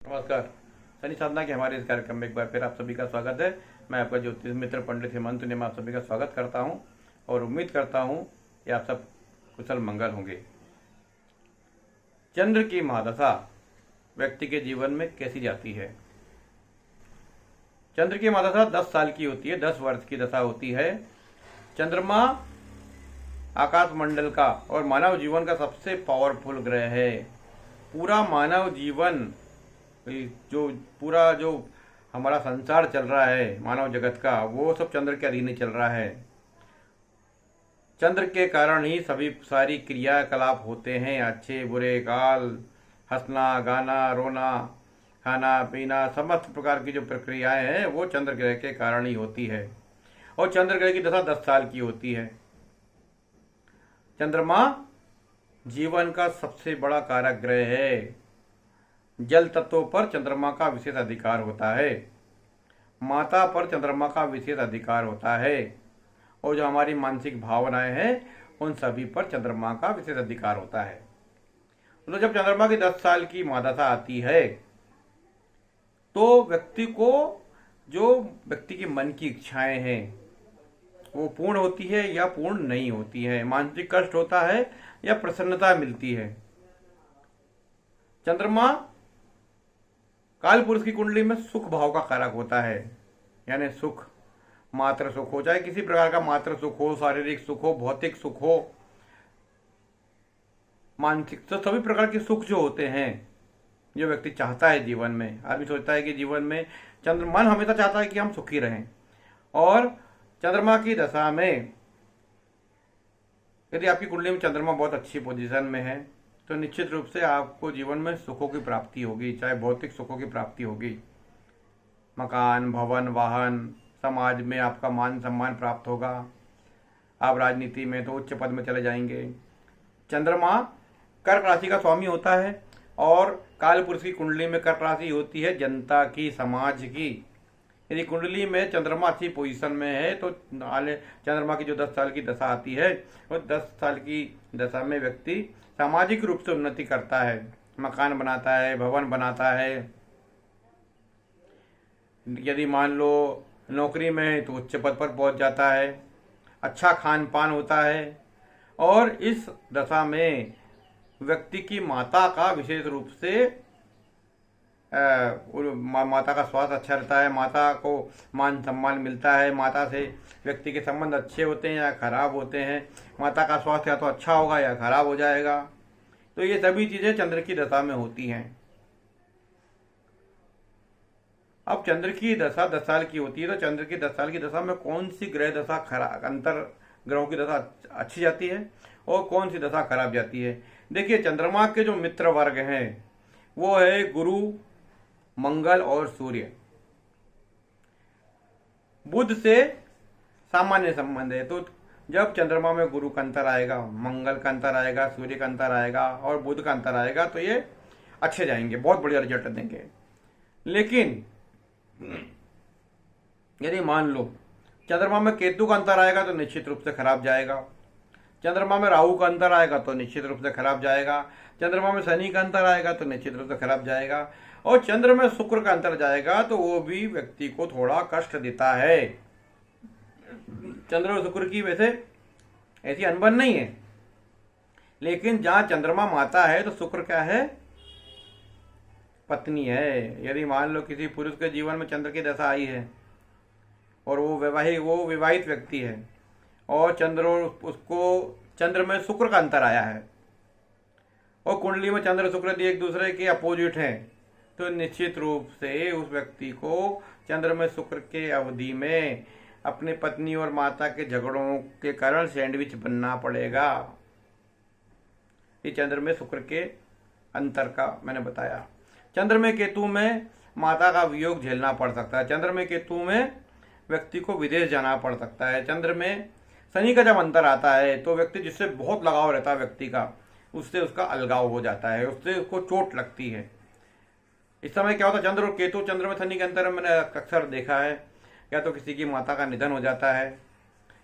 नमस्कार। शनि साधना के हमारे इस कार्यक्रम में एक बार फिर आप सभी का स्वागत है। मैं आपका ज्योतिष मित्र पंडित हेमंत ने आप सभी का स्वागत करता हूं और उम्मीद करता हूं कि आप सब कुशल मंगल होंगे। चंद्र की महादशा व्यक्ति के जीवन में कैसी जाती है? चंद्र की महादशा 10 साल की होती है, 10 वर्ष की दशा होती है। चंद्रमा आकाश मंडल का और मानव जीवन का सबसे पावरफुल ग्रह है। पूरा मानव जीवन जो हमारा संसार चल रहा है मानव जगत का, वो सब चंद्र के अधीन ही चल रहा है। चंद्र के कारण ही सभी सारी क्रियाकलाप होते हैं, अच्छे बुरे काल, हंसना गाना रोना खाना पीना, समस्त प्रकार की जो प्रक्रियाएं हैं वो चंद्र ग्रह के कारण ही होती है। और चंद्र ग्रह की दशा 10 साल की होती है। चंद्रमा जीवन का सबसे बड़ा कारक ग्रह है। जल तत्वों पर चंद्रमा का विशेष अधिकार होता है, माता पर चंद्रमा का विशेष अधिकार होता है, और जो हमारी मानसिक भावनाएं हैं उन सभी पर चंद्रमा का विशेष अधिकार होता है। तो जब चंद्रमा की 10 साल की महादशा आती है तो व्यक्ति की मन की इच्छाएं हैं वो पूर्ण होती है या पूर्ण नहीं होती है, मानसिक कष्ट होता है या प्रसन्नता मिलती है। चंद्रमा काल पुरुष की कुंडली में सुख भाव का कारक होता है, यानी सुख, मात्र सुख हो, चाहे किसी प्रकार का मात्र सुख हो, शारीरिक सुख हो, भौतिक सुख हो, मानसिक, तो सभी प्रकार के सुख जो होते हैं जो व्यक्ति चाहता है जीवन में। आदमी सोचता है कि जीवन में मन हमेशा चाहता है कि हम सुखी रहें। और चंद्रमा की दशा में यदि आपकी कुंडली में चंद्रमा बहुत अच्छी पोजीशन में है तो निश्चित रूप से आपको जीवन में सुखों की प्राप्ति होगी, चाहे भौतिक सुखों की प्राप्ति होगी। मकान, भवन, वाहन, समाज में आपका मान सम्मान प्राप्त होगा। आप राजनीति में तो उच्च पद में चले जाएंगे। चंद्रमा कर्क राशि का स्वामी होता है और काल पुरुष की कुंडली में कर्क राशि होती है जनता की, समाज की। यदि कुंडली में चंद्रमा अच्छी पोजीशन में है तो चंद्रमा की जो 10 साल की दशा आती है वो 10 साल की दशा में व्यक्ति सामाजिक रूप से उन्नति करता है, मकान बनाता है, भवन बनाता है। यदि मान लो नौकरी में है तो उच्च पद पर पहुंच जाता है, अच्छा खान पान होता है। और इस दशा में व्यक्ति की माता का विशेष रूप से माता का स्वास्थ्य अच्छा रहता है, माता को मान सम्मान मिलता है, माता से व्यक्ति के संबंध अच्छे होते हैं या खराब होते हैं, माता का स्वास्थ्य या तो अच्छा होगा या खराब हो जाएगा। तो ये सभी चीजें चंद्र की दशा में होती हैं। अब चंद्र की दशा 10 साल की होती है तो चंद्र की 10 साल की दशा में कौन सी ग्रह दशा खराब, अंतर ग्रहों की दशा अच्छी जाती है और कौन सी दशा खराब जाती है? देखिए, चंद्रमा के जो मित्र वर्ग हैं वो है गुरु, मंगल और सूर्य। बुध से सामान्य संबंध है, तो जब चंद्रमा में गुरु का अंतर आएगा, मंगल का अंतर आएगा, सूर्य का अंतर आएगा और बुध का अंतर आएगा तो ये अच्छे जाएंगे, बहुत बढ़िया रिजल्ट देंगे। लेकिन यदि मान लो चंद्रमा में केतु का अंतर आएगा तो निश्चित रूप से खराब जाएगा। चंद्रमा में राहु का अंतर आएगा तो निश्चित रूप से खराब जाएगा। चंद्रमा में शनि का अंतर आएगा तो निश्चित रूप से खराब जाएगा। और चंद्र में शुक्र का अंतर जाएगा तो वो भी व्यक्ति को थोड़ा कष्ट देता है। चंद्र और शुक्र की वैसे ऐसी अनबन नहीं है, लेकिन जहां चंद्रमा माता है तो शुक्र क्या है? पत्नी है। यदि मान लो किसी पुरुष के जीवन में चंद्र की दशा आई है और वो विवाहित व्यक्ति है और चंद्र में शुक्र का अंतर आया है और कुंडली में चंद्र शुक्र एक दूसरे के अपोजिट हैं, तो निश्चित रूप से उस व्यक्ति को चंद्र में शुक्र के अवधि में अपनी पत्नी और माता के झगड़ों के कारण सैंडविच बनना पड़ेगा। ये चंद्र में शुक्र के अंतर का मैंने बताया। चंद्र में केतु में माता का वियोग झेलना पड़ सकता है। चंद्र में केतु में व्यक्ति को विदेश जाना पड़ सकता है। चंद्र में शनि का जब अंतर आता है तो व्यक्ति जिससे बहुत लगाव रहता है व्यक्ति का, उससे उसका अलगाव हो जाता है, उससे उसको चोट लगती है। इस समय क्या होता है, चंद्र और केतु, चंद्र में शनि के अंतर मैंने अक्सर देखा है, या तो किसी की माता का निधन हो जाता है,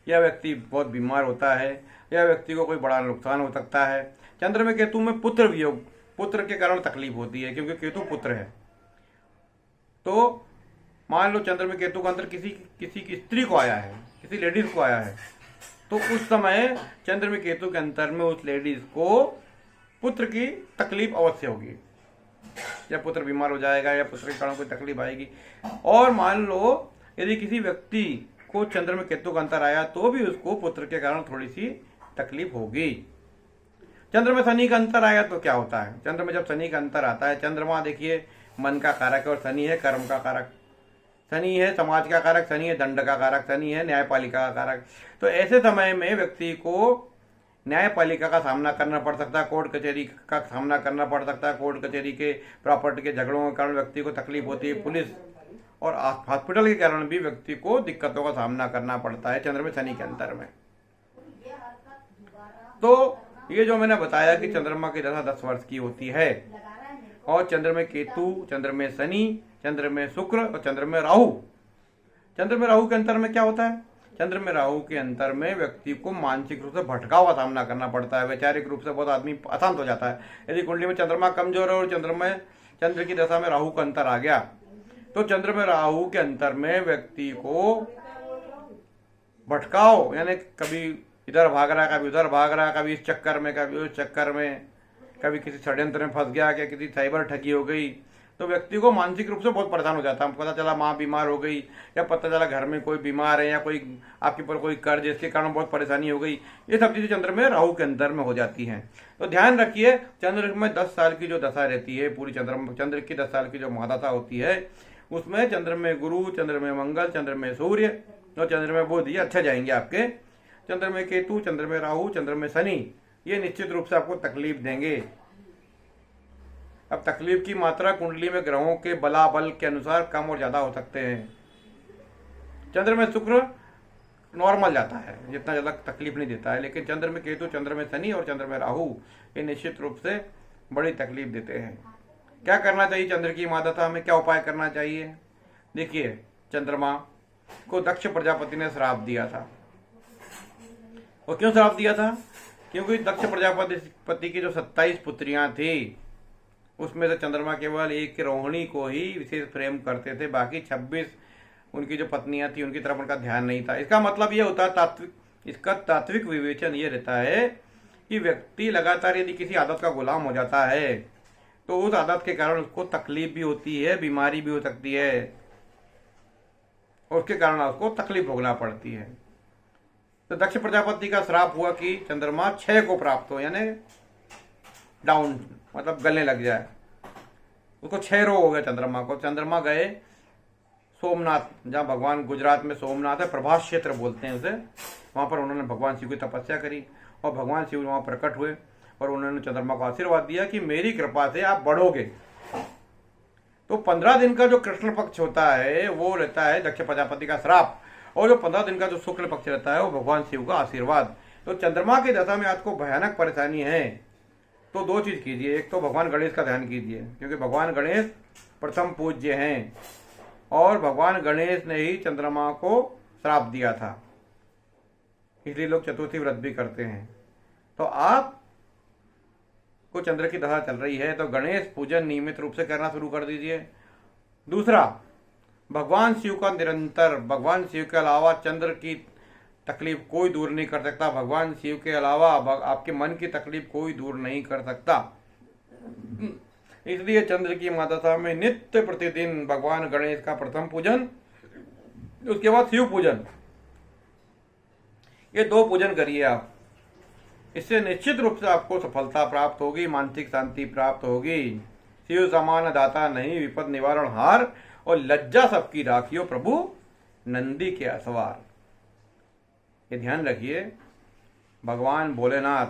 या व्यक्ति बहुत बीमार होता है, या व्यक्ति को कोई बड़ा नुकसान हो सकता है। चंद्र में केतु में पुत्र वियोग, पुत्र के कारण तकलीफ होती है क्योंकि केतु पुत्र है। तो मान लो चंद्र में केतु का अंतर किसी किसी की स्त्री को आया है, किसी लेडीज को आया है, तो उस समय चंद्र में केतु के अंतर में उस लेडीज को पुत्र की तकलीफ अवश्य होगी, या पुत्र बीमार हो जाएगा या पुत्र के कारण कोई तकलीफ आएगी। और मान लो यदि किसी व्यक्ति को चंद्र में केतु का अंतर आया तो भी उसको पुत्र के कारण थोड़ी सी तकलीफ होगी। चंद्र में शनि का अंतर आया तो क्या होता है? चंद्र में जब शनि का अंतर आता है, चंद्रमा देखिए मन का कारक है और शनि है कर्म का कारक, शनि है समाज का कारक, शनि है दंड का कारक, शनि है न्यायपालिका का कारक। तो ऐसे समय में व्यक्ति को न्यायपालिका का सामना करना पड़ सकता है, कोर्ट कचहरी का सामना करना पड़ सकता है, कोर्ट कचहरी के प्रॉपर्टी के झगड़ों के कारण व्यक्ति को तकलीफ होती है, पुलिस और हॉस्पिटल के कारण भी व्यक्ति को दिक्कतों का सामना करना पड़ता है चंद्र में शनि के अंतर में। तो ये जो मैंने बताया कि चंद्रमा की दशा 10 वर्ष की होती है, और चंद्र में केतु, चंद्र में शनि, चंद्र में शुक्र और चंद्र में राहु। चंद्र में राहु के अंतर में क्या होता है? चंद्र में राहु के अंतर में व्यक्ति को मानसिक रूप से भटकाव का सामना करना पड़ता है, वैचारिक रूप से बहुत आदमी अशांत हो जाता है। यदि कुंडली में चंद्रमा कमजोर है और चंद्र की दशा में राहु का अंतर आ गया, तो चंद्र में राहु के अंतर में व्यक्ति को भटकाव, यानी कभी इधर भाग रहा है, कभी उधर भाग रहा है, कभी इस चक्कर में, कभी उस चक्कर में, कभी किसी षड्यंत्र में फंस गया, क्या किसी साइबर ठगी हो गई, तो व्यक्ति को मानसिक रूप से बहुत परेशान हो जाता है। पता चला माँ बीमार हो गई, या पता चला घर में कोई बीमार है, या कोई आपके ऊपर कोई कर्ज, जिसके कारण बहुत परेशानी हो गई। ये सब चीजें चंद्र में राहु के अंदर में हो जाती हैं। तो ध्यान रखिए, चंद्र में 10 साल की जो दशा रहती है, पूरी चंद्र की 10 साल की जो महादशा होती है, उसमें चंद्र में गुरु, चंद्र में मंगल, चंद्र में सूर्य और चंद्र में बुध, ये अच्छे जाएंगे आपके। चंद्र में केतु, चंद्र में राहु, चंद्र में शनि, ये निश्चित रूप से आपको तकलीफ देंगे। अब तकलीफ की मात्रा कुंडली में ग्रहों के बलाबल के अनुसार कम और ज्यादा हो सकते हैं। चंद्र में शुक्र नॉर्मल जाता है, जितना ज्यादा तकलीफ नहीं देता है, लेकिन चंद्र में केतु, चंद्र में शनि और चंद्र में राहु, ये निश्चित रूप से बड़ी तकलीफ देते हैं। क्या करना चाहिए चंद्र की महादशा में, क्या उपाय करना चाहिए? देखिए, चंद्रमा को दक्ष प्रजापति ने श्राप दिया था। और क्यों श्राप दिया था? क्योंकि दक्ष प्रजापति की जो 27 पुत्रियां थी, उसमें से चंद्रमा केवल एक रोहिणी को ही विशेष प्रेम करते थे, बाकी 26 उनकी जो पत्नियां थी उनकी तरफ उनका ध्यान नहीं था। इसका मतलब ये होता है, इसका तात्विक विवेचन ये रहता है कि व्यक्ति लगातार यदि किसी आदत का गुलाम हो जाता है तो उस आदत के कारण उसको तकलीफ भी होती है, बीमारी भी हो सकती है, और उसके कारण उसको तकलीफ भोगना पड़ती है। तो दक्ष प्रजापति का श्राप हुआ कि चंद्रमा 6 को प्राप्त हो, यानी डाउन, मतलब गलने लग जाए। उसको 6 रोग हो गए चंद्रमा को। चंद्रमा गए सोमनाथ, जहाँ भगवान, गुजरात में सोमनाथ है, प्रभास क्षेत्र बोलते हैं उसे, वहां पर उन्होंने भगवान शिव की तपस्या करी और भगवान शिव वहां प्रकट हुए और उन्होंने चंद्रमा को आशीर्वाद दिया कि मेरी कृपा से आप बढ़ोगे। तो 15 दिन का जो कृष्ण पक्ष होता है वो रहता है दक्ष प्रजापति का श्राप, और जो 15 दिन का जो शुक्ल पक्ष रहता है वो भगवान शिव का आशीर्वाद। तो चंद्रमा की दशा में आपको भयानक परेशानी है तो 2 चीज कीजिए। एक तो भगवान गणेश का ध्यान कीजिए, क्योंकि भगवान गणेश प्रथम पूज्य हैं और भगवान गणेश ने ही चंद्रमा को श्राप दिया था, इसलिए लोग चतुर्थी व्रत भी करते हैं। तो आप को चंद्र की दशा चल रही है तो गणेश पूजन नियमित रूप से करना शुरू कर दीजिए। दूसरा, भगवान शिव का निरंतर, भगवान शिव के अलावा चंद्र की तकलीफ कोई दूर नहीं कर सकता, भगवान शिव के अलावा आपके मन की तकलीफ कोई दूर नहीं कर सकता। इसलिए चंद्र की महादशा में नित्य प्रतिदिन भगवान गणेश का प्रथम पूजन, उसके बाद शिव पूजन, ये 2 पूजन करिए आप। इससे निश्चित रूप से आपको सफलता प्राप्त होगी, मानसिक शांति प्राप्त होगी। शिव समान दाता नहीं, विपद निवारण हार, और लज्जा सबकी राखियो प्रभु नंदी के असवार। ये ध्यान रखिए, भगवान भोलेनाथ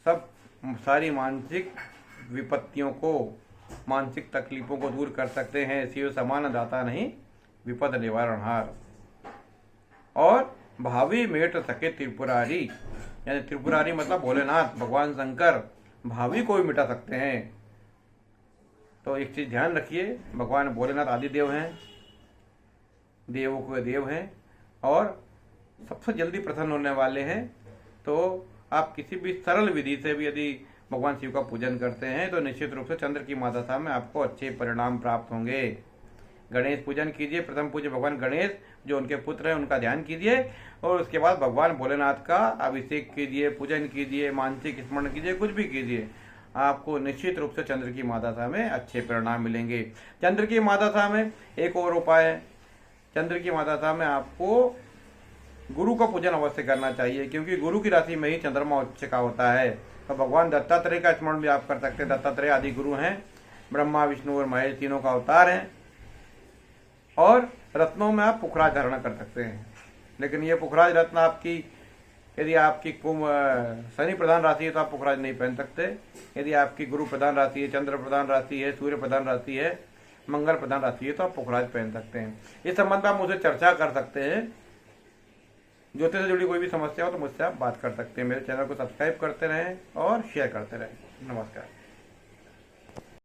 सब सारी मानसिक विपत्तियों को, मानसिक तकलीफों को दूर कर सकते हैं। शिव समान दाता नहीं, विपद निवारण हार। और भावी मेट सके त्रिपुरारी, यानी त्रिपुरारी मतलब भोलेनाथ, भगवान शंकर भावी को भी मिटा सकते हैं। तो एक चीज ध्यान रखिए, भगवान भोलेनाथ आदिदेव हैं, देवों के देव हैं और सबसे जल्दी प्रसन्न होने वाले हैं। तो आप किसी भी सरल विधि से भी यदि भगवान शिव का पूजन करते हैं तो निश्चित रूप से चंद्र की महादशा में आपको अच्छे परिणाम प्राप्त होंगे। गणेश पूजन कीजिए, प्रथम पूज्य भगवान गणेश जो उनके पुत्र हैं उनका ध्यान कीजिए और उसके बाद भगवान भोलेनाथ का अभिषेक कीजिए, पूजन कीजिए, मानसिक स्मरण कीजिए, कुछ भी कीजिए, आपको निश्चित रूप से चंद्र की महादशा में अच्छे परिणाम मिलेंगे। चंद्र की महादशा में एक और उपाय है, चंद्र की महादशा में आपको गुरु का पूजन अवश्य करना चाहिए, क्योंकि गुरु की राशि में ही चंद्रमा उच्च का होता है। तो भगवान दत्तात्रेय का स्मरण भी आप कर सकते हैं। दत्तात्रेय आदि गुरु हैं, ब्रह्मा विष्णु और महेश तीनों का अवतार हैं। और रत्नों में आप पुखराज धारण कर सकते हैं, लेकिन ये पुखराज रत्न आपकी यदि आपकी कुंभ शनि प्रधान राशि है तो आप पुखराज नहीं पहन सकते। यदि आपकी गुरु प्रधान राशि है, चंद्र प्रधान राशि है, सूर्य प्रधान राशि है, मंगल प्रधान राशि है तो आप पुखराज पहन सकते हैं। इस संबंध में आप मुझसे चर्चा कर सकते हैं। ज्योतिष से जुड़ी कोई भी समस्या हो तो मुझसे आप बात कर सकते हैं। मेरे चैनल को सब्सक्राइब करते रहें और शेयर करते रहें। नमस्कार।